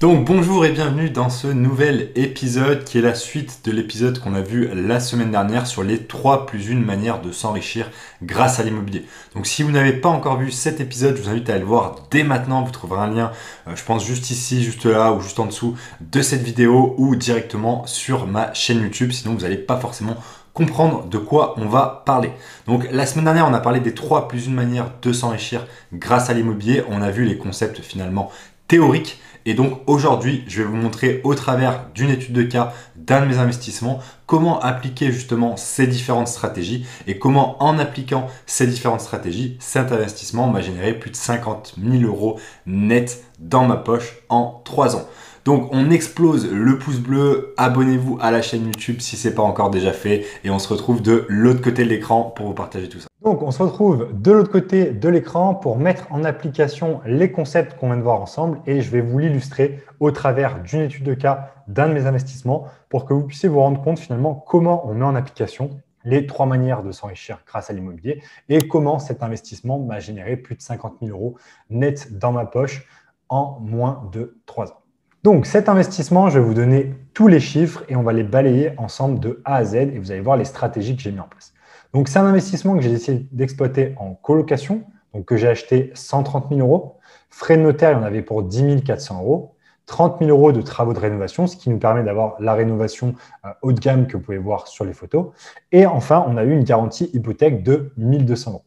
Donc bonjour et bienvenue dans ce nouvel épisode qui est la suite de l'épisode qu'on a vu la semaine dernière sur les 3 plus 1 manières de s'enrichir grâce à l'immobilier. Donc si vous n'avez pas encore vu cet épisode, je vous invite à aller le voir dès maintenant. Vous trouverez un lien, je pense juste ici, juste là ou juste en dessous de cette vidéo ou directement sur ma chaîne YouTube. Sinon vous n'allez pas forcément comprendre de quoi on va parler. Donc la semaine dernière, on a parlé des 3 plus 1 manières de s'enrichir grâce à l'immobilier. On a vu les concepts finalement théoriques. Et donc aujourd'hui, je vais vous montrer au travers d'une étude de cas d'un de mes investissements comment appliquer justement ces différentes stratégies et comment en appliquant ces différentes stratégies, cet investissement m'a généré plus de 50 000 euros net dans ma poche en 3 ans. Donc on explose le pouce bleu, abonnez-vous à la chaîne YouTube si ce n'est pas encore déjà fait et on se retrouve de l'autre côté de l'écran pour vous partager tout ça. Donc, on se retrouve de l'autre côté de l'écran pour mettre en application les concepts qu'on vient de voir ensemble et je vais vous l'illustrer au travers d'une étude de cas d'un de mes investissements pour que vous puissiez vous rendre compte finalement comment on met en application les 3 manières de s'enrichir grâce à l'immobilier et comment cet investissement m'a généré plus de 50 000 euros net dans ma poche en moins de 3 ans. Donc, cet investissement, je vais vous donner tous les chiffres et on va les balayer ensemble de A à Z et vous allez voir les stratégies que j'ai mis en place. Donc, c'est un investissement que j'ai décidé d'exploiter en colocation, donc que j'ai acheté 130 000 euros. Frais de notaire, il y en avait pour 10 400 euros. 30 000 euros de travaux de rénovation, ce qui nous permet d'avoir la rénovation haut de gamme que vous pouvez voir sur les photos. Et enfin, on a eu une garantie hypothèque de 1 200 euros.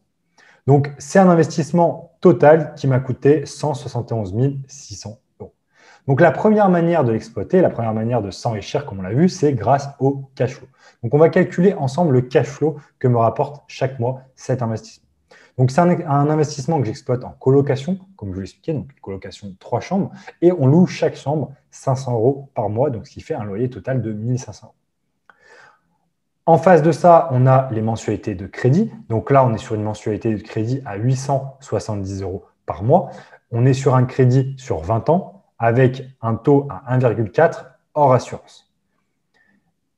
Donc, c'est un investissement total qui m'a coûté 171 600 euros. Donc, la première manière de l'exploiter, la première manière de s'enrichir, comme on l'a vu, c'est grâce au cash flow. Donc, on va calculer ensemble le cash flow que me rapporte chaque mois cet investissement. Donc, c'est un investissement que j'exploite en colocation, comme je vous l'expliquais, donc une colocation de 3 chambres, et on loue chaque chambre 500 euros par mois, donc ce qui fait un loyer total de 1 500 euros. En face de ça, on a les mensualités de crédit. Donc là, on est sur une mensualité de crédit à 870 euros par mois. On est sur un crédit sur 20 ans avec un taux à 1,4 hors assurance.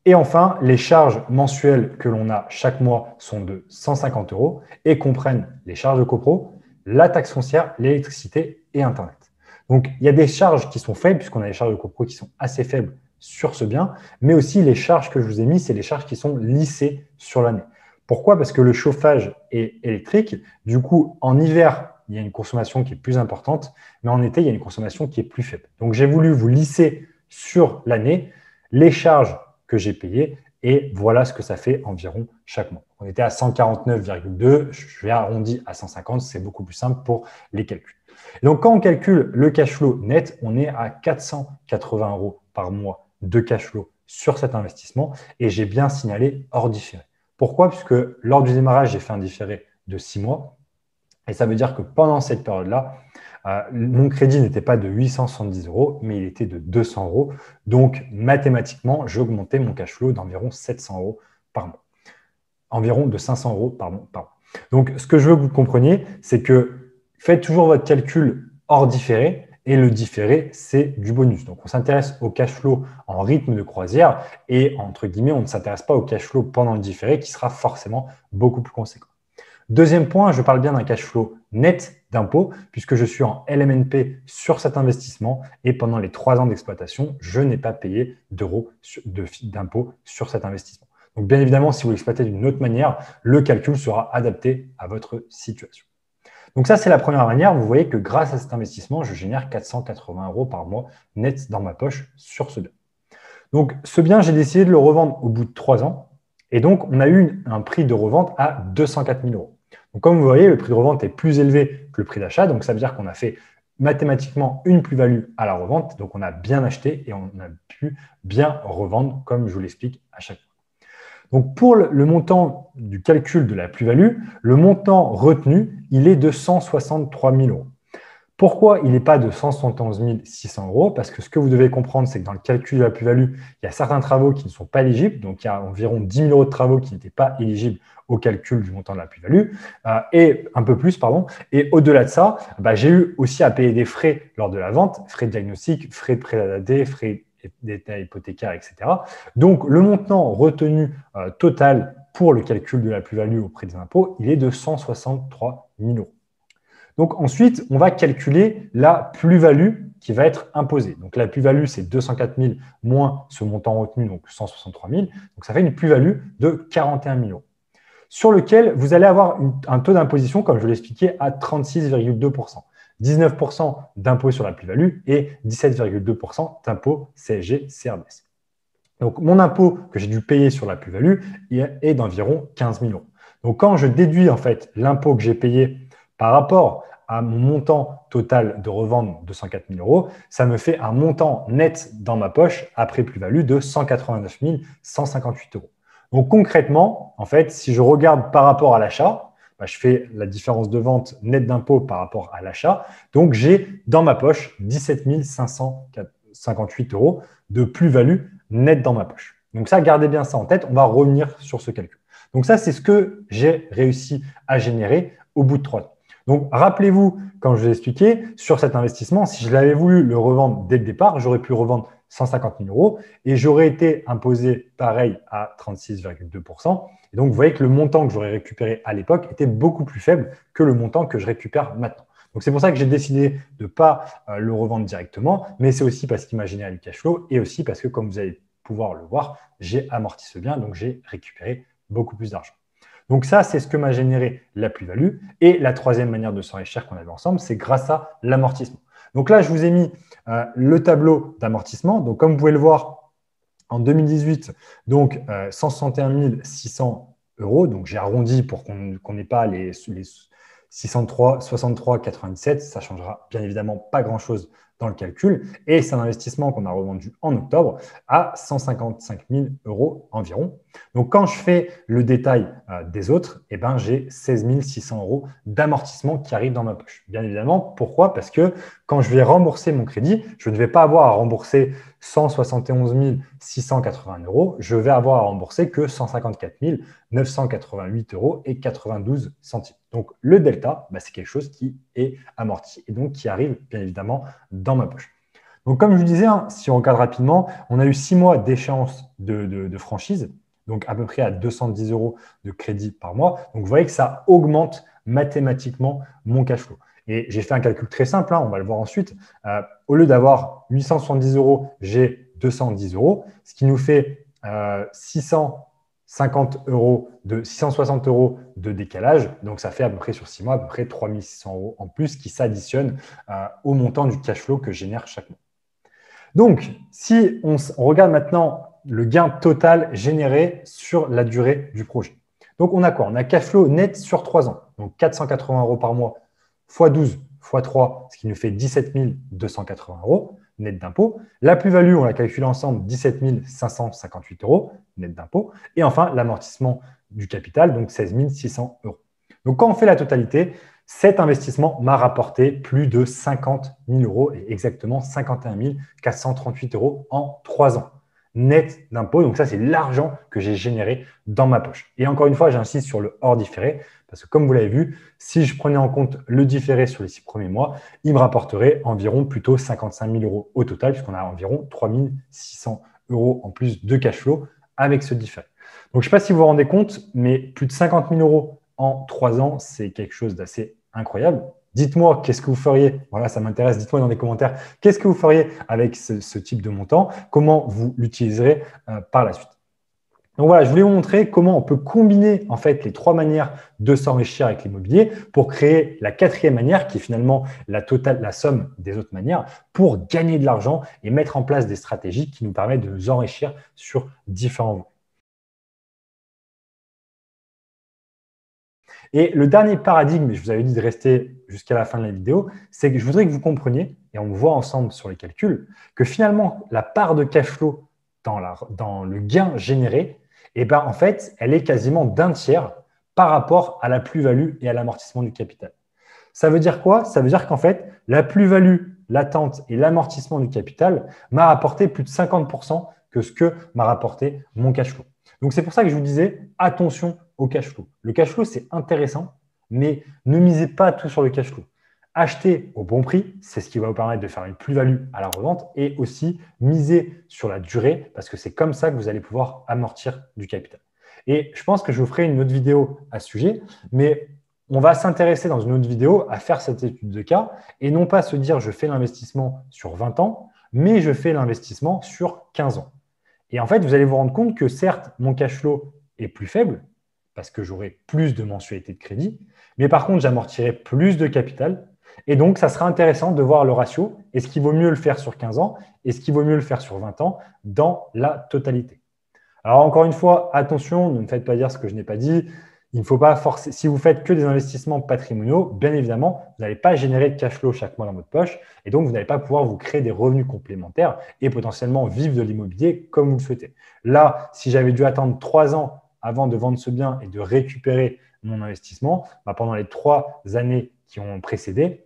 Et enfin, les charges mensuelles que l'on a chaque mois sont de 150 euros et comprennent les charges de copro, la taxe foncière, l'électricité et Internet. Donc, il y a des charges qui sont faibles, puisqu'on a des charges de copro qui sont assez faibles sur ce bien, mais aussi les charges que je vous ai mises, c'est les charges qui sont lissées sur l'année. Pourquoi? Parce que le chauffage est électrique. Du coup, en hiver, il y a une consommation qui est plus importante, mais en été, il y a une consommation qui est plus faible. Donc, j'ai voulu vous lisser sur l'année les charges que j'ai payées et voilà ce que ça fait environ chaque mois. On était à 149,2, je vais arrondir à 150, c'est beaucoup plus simple pour les calculs. Et donc, quand on calcule le cash flow net, on est à 480 euros par mois de cash flow sur cet investissement et j'ai bien signalé hors différé. Pourquoi? Puisque lors du démarrage, j'ai fait un différé de 6 mois et ça veut dire que pendant cette période-là, mon crédit n'était pas de 870 euros, mais il était de 200 euros. Donc, mathématiquement, j'ai augmenté mon cash flow d'environ 700 euros par mois. Environ de 500 euros par mois. Donc, ce que je veux que vous compreniez, c'est que faites toujours votre calcul hors différé. Et le différé, c'est du bonus. Donc, on s'intéresse au cash flow en rythme de croisière et, entre guillemets, on ne s'intéresse pas au cash flow pendant le différé qui sera forcément beaucoup plus conséquent. Deuxième point, je parle bien d'un cash flow net d'impôt puisque je suis en LMNP sur cet investissement et pendant les 3 ans d'exploitation, je n'ai pas payé d'euros d'impôt sur cet investissement. Donc, bien évidemment, si vous l'exploitez d'une autre manière, le calcul sera adapté à votre situation. Donc, ça, c'est la première manière. Vous voyez que grâce à cet investissement, je génère 480 euros par mois net dans ma poche sur ce bien. Donc, ce bien, j'ai décidé de le revendre au bout de 3 ans. Et donc, on a eu un prix de revente à 204 000 euros. Donc, comme vous voyez, le prix de revente est plus élevé que le prix d'achat. Donc, ça veut dire qu'on a fait mathématiquement une plus-value à la revente. Donc, on a bien acheté et on a pu bien revendre, comme je vous l'explique à chaque fois. Donc, pour le montant du calcul de la plus-value, le montant retenu, il est de 163 000 euros. Pourquoi il n'est pas de 171 600 euros? Parce que ce que vous devez comprendre, c'est que dans le calcul de la plus-value, il y a certains travaux qui ne sont pas éligibles. Donc, il y a environ 10 000 euros de travaux qui n'étaient pas éligibles au calcul du montant de la plus-value, et un peu plus, pardon. Et au-delà de ça, j'ai eu aussi à payer des frais lors de la vente, frais de diagnostic, frais de prêt adapté, frais d'état hypothécaire, etc. Donc, le montant retenu total pour le calcul de la plus-value auprès des impôts, il est de 163 000 euros. Donc ensuite, on va calculer la plus-value qui va être imposée. Donc la plus-value, c'est 204 000 moins ce montant retenu, donc 163 000. Donc ça fait une plus-value de 41 000 euros, sur lequel vous allez avoir un taux d'imposition, comme je l'ai expliqué, à 36,2%. 19% d'impôt sur la plus-value et 17,2% d'impôt CSG-CRDS. Donc, mon impôt que j'ai dû payer sur la plus-value est d'environ 15 000 euros. Donc, quand je déduis en fait l'impôt que j'ai payé par rapport à mon montant total de revente de 104 000 euros, ça me fait un montant net dans ma poche après plus-value de 189 158 euros. Donc, concrètement, en fait, si je regarde par rapport à l'achat, je fais la différence de vente nette d'impôt par rapport à l'achat. Donc, j'ai dans ma poche 17 558 euros de plus-value nette dans ma poche. Donc ça, gardez bien ça en tête. On va revenir sur ce calcul. Donc ça, c'est ce que j'ai réussi à générer au bout de 3 ans. Donc, rappelez-vous, quand je vous ai expliqué, sur cet investissement, si je l'avais voulu le revendre dès le départ, j'aurais pu revendre 150 000 euros et j'aurais été imposé pareil à 36,2%. Et donc, vous voyez que le montant que j'aurais récupéré à l'époque était beaucoup plus faible que le montant que je récupère maintenant. Donc, c'est pour ça que j'ai décidé de ne pas le revendre directement, mais c'est aussi parce qu'il m'a généré du cash flow et aussi parce que, comme vous allez pouvoir le voir, j'ai amorti ce bien, donc j'ai récupéré beaucoup plus d'argent. Donc ça, c'est ce que m'a généré la plus-value. Et la troisième manière de s'enrichir qu'on avait ensemble, c'est grâce à l'amortissement. Donc là, je vous ai mis le tableau d'amortissement. Donc, comme vous pouvez le voir, en 2018, donc 161 600 euros. Donc, j'ai arrondi pour qu'on n'ait pas les 63,97. Ça ne changera bien évidemment pas grand-chose dans le calcul. Et c'est un investissement qu'on a revendu en octobre à 155 000 euros environ. Donc, quand je fais le détail des autres, j'ai 16 600 euros d'amortissement qui arrivent dans ma poche. Bien évidemment, pourquoi? Parce que quand je vais rembourser mon crédit, je ne vais pas avoir à rembourser 171 680 euros. Je vais avoir à rembourser que 154 988 euros et 92 centimes. Donc, le delta, c'est quelque chose qui est amorti et donc qui arrive bien évidemment dans ma poche. Donc, comme je vous disais, si on regarde rapidement, on a eu 6 mois d'échéance de franchise, donc à peu près à 210 euros de crédit par mois. Donc, vous voyez que ça augmente mathématiquement mon cash flow. Et j'ai fait un calcul très simple, on va le voir ensuite. Au lieu d'avoir 870 euros, j'ai 210 euros, ce qui nous fait 660 euros de décalage. Donc, ça fait à peu près sur 6 mois, à peu près 3 600 euros en plus qui s'additionnent au montant du cash flow que je génère chaque mois. Donc, si on regarde maintenant le gain total généré sur la durée du projet. Donc, on a quoi? On a cash flow net sur 3 ans. Donc, 480 euros par mois x 12 x 3, ce qui nous fait 17 280 euros net d'impôt. La plus-value, on l'a calculé ensemble, 17 558 euros net d'impôt. Et enfin, l'amortissement du capital, donc 16 600 euros. Donc, quand on fait la totalité, cet investissement m'a rapporté plus de 50 000 euros et exactement 51 438 euros en 3 ans net d'impôt. Donc ça, c'est l'argent que j'ai généré dans ma poche. Et encore une fois, j'insiste sur le hors différé parce que comme vous l'avez vu, si je prenais en compte le différé sur les 6 premiers mois, il me rapporterait environ plutôt 55 000 euros au total puisqu'on a environ 3 600 euros en plus de cash flow avec ce différé. Donc, je ne sais pas si vous vous rendez compte, mais plus de 50 000 euros en 3 ans, c'est quelque chose d'assez incroyable. Dites-moi, qu'est-ce que vous feriez? Voilà, ça m'intéresse. Dites-moi dans les commentaires, qu'est-ce que vous feriez avec ce type de montant? Comment vous l'utiliserez par la suite? Donc voilà, je voulais vous montrer comment on peut combiner en fait les 3 manières de s'enrichir avec l'immobilier pour créer la 4e manière qui est finalement la somme des autres manières pour gagner de l'argent et mettre en place des stratégies qui nous permettent de nous enrichir sur différents volets. Et le dernier paradigme, et je vous avais dit de rester jusqu'à la fin de la vidéo, c'est que je voudrais que vous compreniez, et on le voit ensemble sur les calculs, que finalement, la part de cash flow dans le gain généré, en fait, elle est quasiment d'un tiers par rapport à la plus-value et à l'amortissement du capital. Ça veut dire quoi? Ça veut dire qu'en fait, la plus-value latente et l'amortissement du capital m'a rapporté plus de 50% que ce que m'a rapporté mon cash flow. Donc, c'est pour ça que je vous disais, attention au cash flow. Le cash flow, c'est intéressant, mais ne misez pas tout sur le cash flow. Achetez au bon prix, c'est ce qui va vous permettre de faire une plus-value à la revente et aussi miser sur la durée parce que c'est comme ça que vous allez pouvoir amortir du capital. Et je pense que je vous ferai une autre vidéo à ce sujet, mais On va s'intéresser dans une autre vidéo à faire cette étude de cas et non pas se dire je fais l'investissement sur 20 ans, mais je fais l'investissement sur 15 ans. Et en fait, vous allez vous rendre compte que certes, mon cash flow est plus faible parce que j'aurai plus de mensualités de crédit, mais par contre, j'amortirai plus de capital. Et donc, ça sera intéressant de voir le ratio. Est-ce qu'il vaut mieux le faire sur 15 ans? Est-ce qu'il vaut mieux le faire sur 20 ans dans la totalité? Alors, encore une fois, attention, ne me faites pas dire ce que je n'ai pas dit. Il ne faut pas forcer. Si vous faites que des investissements patrimoniaux, bien évidemment, vous n'allez pas générer de cash flow chaque mois dans votre poche et donc vous n'allez pas pouvoir vous créer des revenus complémentaires et potentiellement vivre de l'immobilier comme vous le souhaitez. Là, si j'avais dû attendre 3 ans avant de vendre ce bien et de récupérer mon investissement, pendant les 3 années qui ont précédé,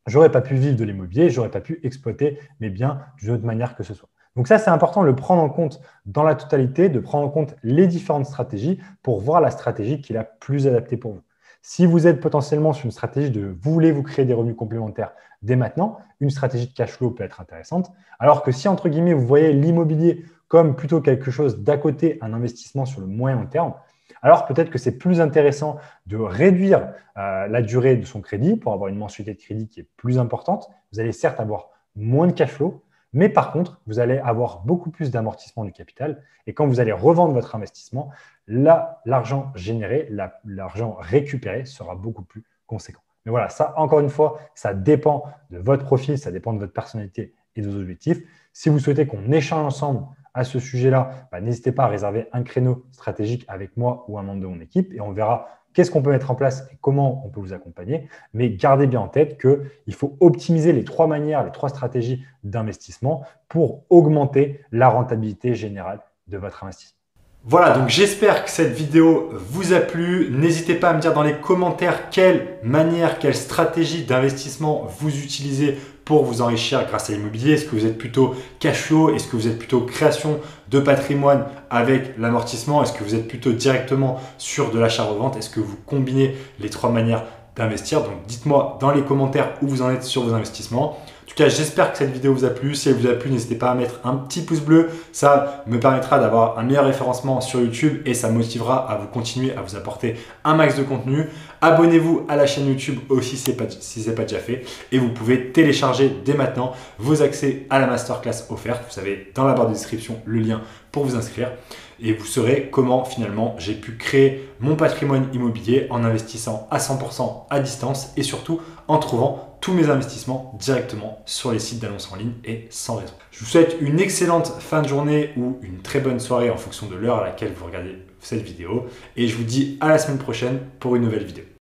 je n'aurais pas pu vivre de l'immobilier, je n'aurais pas pu exploiter mes biens d'une autre manière que ce soit. Donc ça, c'est important de le prendre en compte dans la totalité, de prendre en compte les différentes stratégies pour voir la stratégie qui est la plus adaptée pour vous. Si vous êtes potentiellement sur une stratégie de vous voulez vous créer des revenus complémentaires dès maintenant, une stratégie de cash flow peut être intéressante. Alors que si, entre guillemets, vous voyez l'immobilier comme plutôt quelque chose d'à côté, un investissement sur le moyen long terme, alors peut-être que c'est plus intéressant de réduire la durée de son crédit pour avoir une mensualité de crédit qui est plus importante. Vous allez certes avoir moins de cash flow, mais par contre, vous allez avoir beaucoup plus d'amortissement du capital. Et quand vous allez revendre votre investissement, là, l'argent généré, l'argent récupéré sera beaucoup plus conséquent. Mais voilà, ça, encore une fois, ça dépend de votre profil, ça dépend de votre personnalité et de vos objectifs. Si vous souhaitez qu'on échange ensemble à ce sujet-là, n'hésitez pas à réserver un créneau stratégique avec moi ou un membre de mon équipe et on verra qu'est-ce qu'on peut mettre en place et comment on peut vous accompagner. Mais gardez bien en tête qu'il faut optimiser les 3 manières, les 3 stratégies d'investissement pour augmenter la rentabilité générale de votre investissement. Voilà, donc j'espère que cette vidéo vous a plu. N'hésitez pas à me dire dans les commentaires quelle manière, quelle stratégie d'investissement vous utilisez pour vous enrichir grâce à l'immobilier. Est-ce que vous êtes plutôt cash flow? Est-ce que vous êtes plutôt création de patrimoine avec l'amortissement? Est-ce que vous êtes plutôt directement sur de l'achat-revente? Est-ce que vous combinez les 3 manières d'investir? Donc dites-moi dans les commentaires où vous en êtes sur vos investissements. En tout cas, j'espère que cette vidéo vous a plu. Si elle vous a plu, n'hésitez pas à mettre un petit pouce bleu. Ça me permettra d'avoir un meilleur référencement sur YouTube et ça motivera à vous continuer à vous apporter un max de contenu. Abonnez-vous à la chaîne YouTube aussi si ce n'est pas déjà fait. Et vous pouvez télécharger dès maintenant vos accès à la masterclass offerte. Vous avez dans la barre de description le lien pour vous inscrire. Et vous saurez comment finalement j'ai pu créer mon patrimoine immobilier en investissant à 100% à distance et surtout en trouvant tous mes investissements directement sur les sites d'annonces en ligne et sans réseau. Je vous souhaite une excellente fin de journée ou une très bonne soirée en fonction de l'heure à laquelle vous regardez cette vidéo et je vous dis à la semaine prochaine pour une nouvelle vidéo.